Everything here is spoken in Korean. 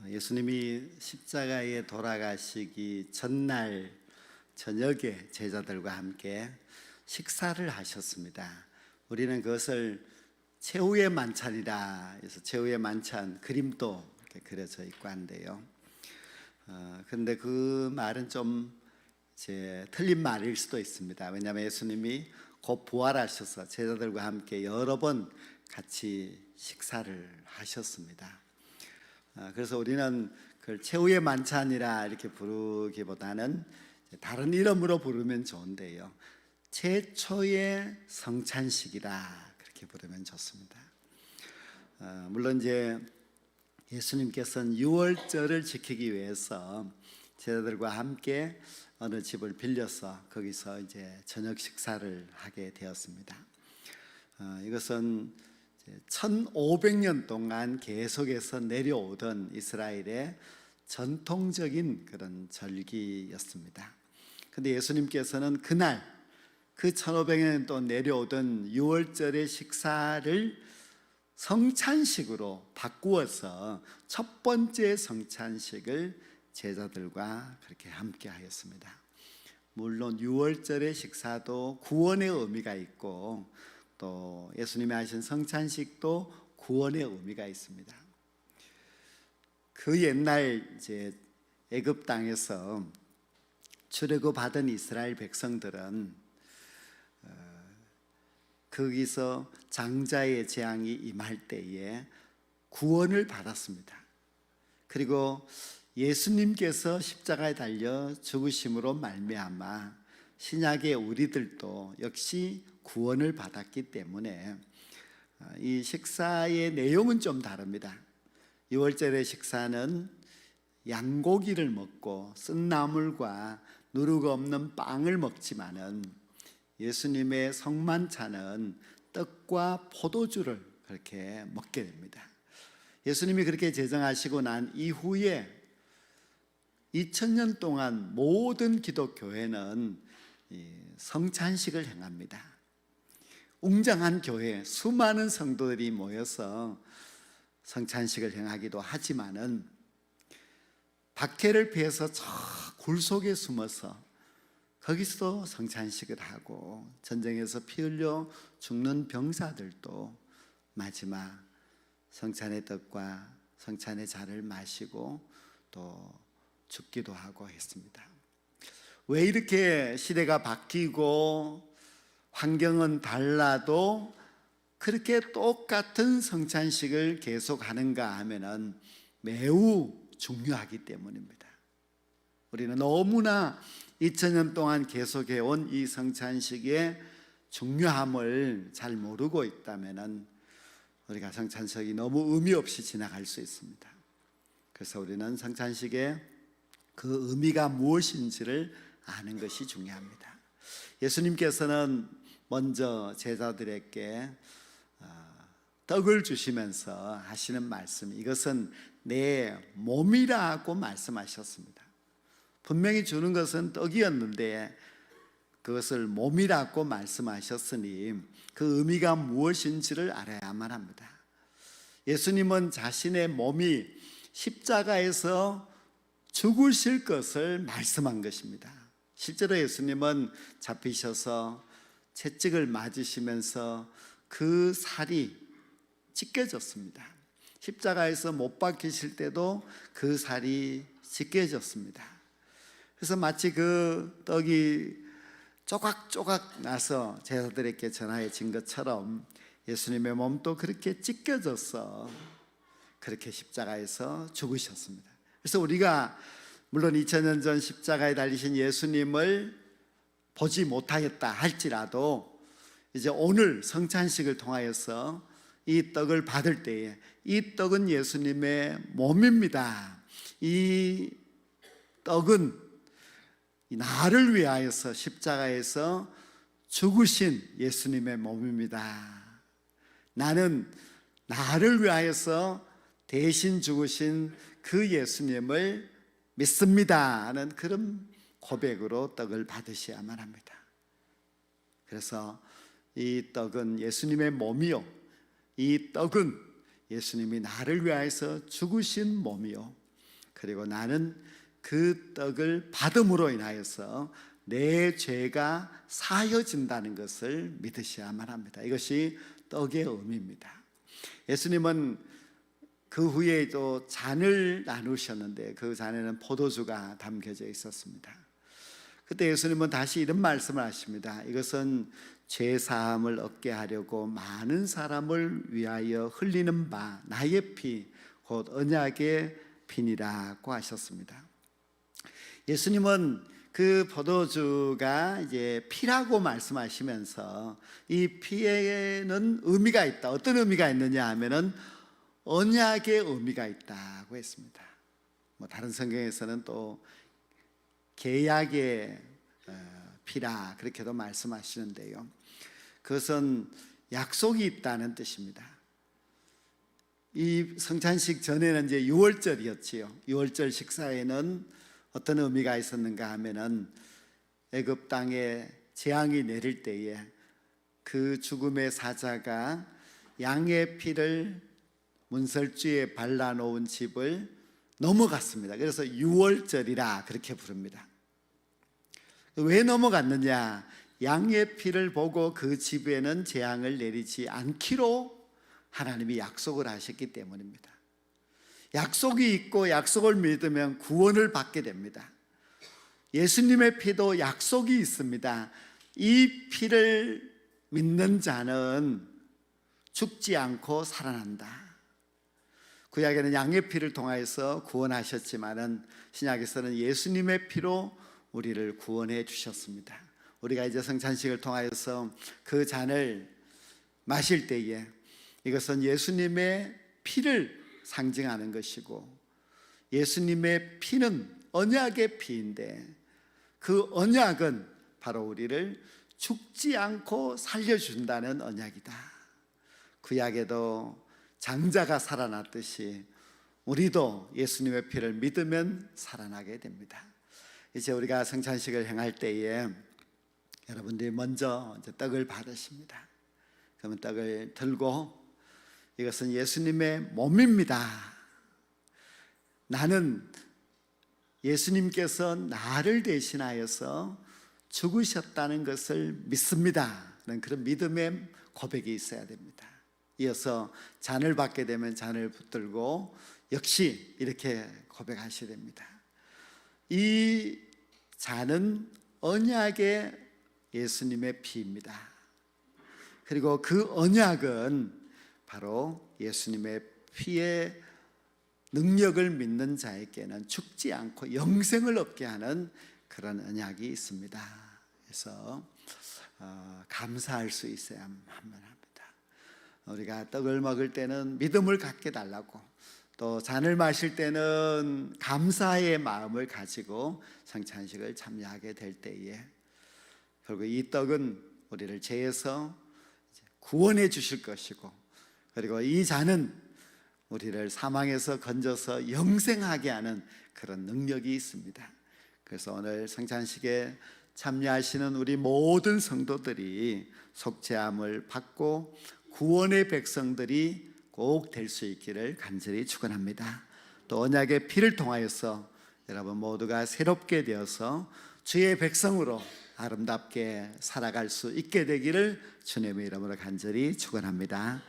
예수님이 십자가에 돌아가시기 전날 저녁에 제자들과 함께 식사를 하셨습니다. 우리는 그것을 최후의 만찬이라 해서 최후의 만찬 그림도 이렇게 그려져 있고 한데요. 그런데 그 말은 좀 틀린 말일 수도 있습니다. 왜냐하면 예수님이 곧 부활하셔서 제자들과 함께 여러 번 같이 식사를 하셨습니다. 그래서 우리는 그걸 최후의 만찬이라 이렇게 부르기보다는 다른 이름으로 부르면 좋은데요, 최초의 성찬식이라 그렇게 부르면 좋습니다. 물론 예수님께서는 유월절을 지키기 위해서 제자들과 함께 어느 집을 빌려서 거기서 저녁 식사를 하게 되었습니다. 이것은 1500년 동안 계속해서 내려오던 이스라엘의 전통적인 그런 절기였습니다. 그런데 예수님께서는 그날 그 1500년 동안 내려오던 유월절의 식사를 성찬식으로 바꾸어서 첫 번째 성찬식을 제자들과 그렇게 함께 하였습니다. 물론 유월절의 식사도 구원의 의미가 있고 또 예수님이 하신 성찬식도 구원의 의미가 있습니다. 그 옛날 애굽 땅에서 출애굽 받은 이스라엘 백성들은 거기서 장자의 재앙이 임할 때에 구원을 받았습니다. 그리고 예수님께서 십자가에 달려 죽으심으로 말미암아 신약의 우리들도 역시 구원을 받았기 때문에 이 식사의 내용은 좀 다릅니다. 유월절의 식사는 양고기를 먹고 쓴 나물과 누룩 없는 빵을 먹지만은 예수님의 성만찬은 떡과 포도주를 그렇게 먹게 됩니다. 예수님이 그렇게 제정하시고 난 이후에 2000년 동안 모든 기독교회는 성찬식을 행합니다. 웅장한 교회, 수많은 성도들이 모여서 성찬식을 행하기도 하지만은 박해를 피해서 저 굴 속에 숨어서 거기서 성찬식을 하고 전쟁에서 피 흘려 죽는 병사들도 마지막 성찬의 떡과 성찬의 잔을 마시고 또 죽기도 하고 했습니다. 왜 이렇게 시대가 바뀌고 환경은 달라도 그렇게 똑같은 성찬식을 계속하는가 하면은 매우 중요하기 때문입니다. 우리는 너무나 2000년 동안 계속해온 이 성찬식의 중요함을 잘 모르고 있다면은 우리가 성찬식이 너무 의미 없이 지나갈 수 있습니다. 그래서 우리는 성찬식의 그 의미가 무엇인지를 아는 것이 중요합니다. 예수님께서는 먼저 제자들에게 떡을 주시면서 하시는 말씀, 이것은 내 몸이라고 말씀하셨습니다. 분명히 주는 것은 떡이었는데 그것을 몸이라고 말씀하셨으니 그 의미가 무엇인지를 알아야만 합니다. 예수님은 자신의 몸이 십자가에서 죽으실 것을 말씀한 것입니다. 실제로 예수님은 잡히셔서 채찍을 맞으시면서 그 살이 찢겨졌습니다. 십자가에서 못 박히실 때도 그 살이 찢겨졌습니다. 그래서 마치 그 떡이 조각조각 나서 제자들에게 전하여진 것처럼 예수님의 몸도 그렇게 찢겨져서 그렇게 십자가에서 죽으셨습니다. 그래서 우리가 물론 2000년 전 십자가에 달리신 예수님을 보지 못하였다 할지라도 이제 오늘 성찬식을 통하여서 이 떡을 받을 때에 이 떡은 예수님의 몸입니다. 이 떡은 나를 위하여서 십자가에서 죽으신 예수님의 몸입니다. 나는 나를 위하여서 대신 죽으신 그 예수님을 믿습니다 하는 그런 고백으로 떡을 받으셔야만 합니다. 그래서 이 떡은 예수님의 몸이요, 이 떡은 예수님이 나를 위하여서 죽으신 몸이요, 그리고 나는 그 떡을 받음으로 인하여서 내 죄가 사여진다는 것을 믿으셔야만 합니다. 이것이 떡의 의미입니다. 예수님은 그 후에도 잔을 나누셨는데 그 잔에는 포도주가 담겨져 있었습니다. 그때 예수님은 다시 이런 말씀을 하십니다. 이것은 죄사함을 얻게 하려고 많은 사람을 위하여 흘리는 바 나의 피 곧 언약의 피니라고 하셨습니다. 예수님은 그 포도주가 이제 피라고 말씀하시면서 이 피에는 의미가 있다. 어떤 의미가 있느냐 하면은 언약의 의미가 있다고 했습니다. 다른 성경에서는 또 계약의 피라 그렇게도 말씀하시는데요. 그것은 약속이 있다는 뜻입니다. 이 성찬식 전에는 이제 유월절이었지요. 유월절 식사에는 어떤 의미가 있었는가 하면은 애굽 땅에 재앙이 내릴 때에 그 죽음의 사자가 양의 피를 문설주에 발라놓은 집을 넘어갔습니다. 그래서 유월절이라 그렇게 부릅니다. 왜 넘어갔느냐? 양의 피를 보고 그 집에는 재앙을 내리지 않기로 하나님이 약속을 하셨기 때문입니다. 약속이 있고 약속을 믿으면 구원을 받게 됩니다. 예수님의 피도 약속이 있습니다. 이 피를 믿는 자는 죽지 않고 살아난다. 구약에는 양의 피를 통하여서 구원하셨지만은 신약에서는 예수님의 피로 우리를 구원해 주셨습니다. 우리가 이제 성찬식을 통하여서 그 잔을 마실 때에 이것은 예수님의 피를 상징하는 것이고 예수님의 피는 언약의 피인데 그 언약은 바로 우리를 죽지 않고 살려준다는 언약이다. 구약에도 장자가 살아났듯이 우리도 예수님의 피를 믿으면 살아나게 됩니다. 이제 우리가 성찬식을 행할 때에 여러분들이 먼저 이제 떡을 받으십니다. 그러면 떡을 들고 이것은 예수님의 몸입니다. 나는 예수님께서 나를 대신하여서 죽으셨다는 것을 믿습니다. 그런 믿음의 고백이 있어야 됩니다. 이어서 잔을 받게 되면 잔을 붙들고 역시 이렇게 고백하셔야 됩니다. 이 잔은 언약의 예수님의 피입니다. 그리고 그 언약은 바로 예수님의 피의 능력을 믿는 자에게는 죽지 않고 영생을 얻게 하는 그런 언약이 있습니다. 그래서 감사할 수 있어야만 합니다. 우리가 떡을 먹을 때는 믿음을 갖게 달라고, 또 잔을 마실 때는 감사의 마음을 가지고 성찬식을 참여하게 될 때에 결국 이 떡은 우리를 죄에서 구원해 주실 것이고, 그리고 이 잔은 우리를 사망에서 건져서 영생하게 하는 그런 능력이 있습니다. 그래서 오늘 성찬식에 참여하시는 우리 모든 성도들이 속죄함을 받고 구원의 백성들이 꼭 될 수 있기를 간절히 축원합니다. 또 언약의 피를 통하여서 여러분 모두가 새롭게 되어서 주의 백성으로 아름답게 살아갈 수 있게 되기를 주님의 이름으로 간절히 축원합니다.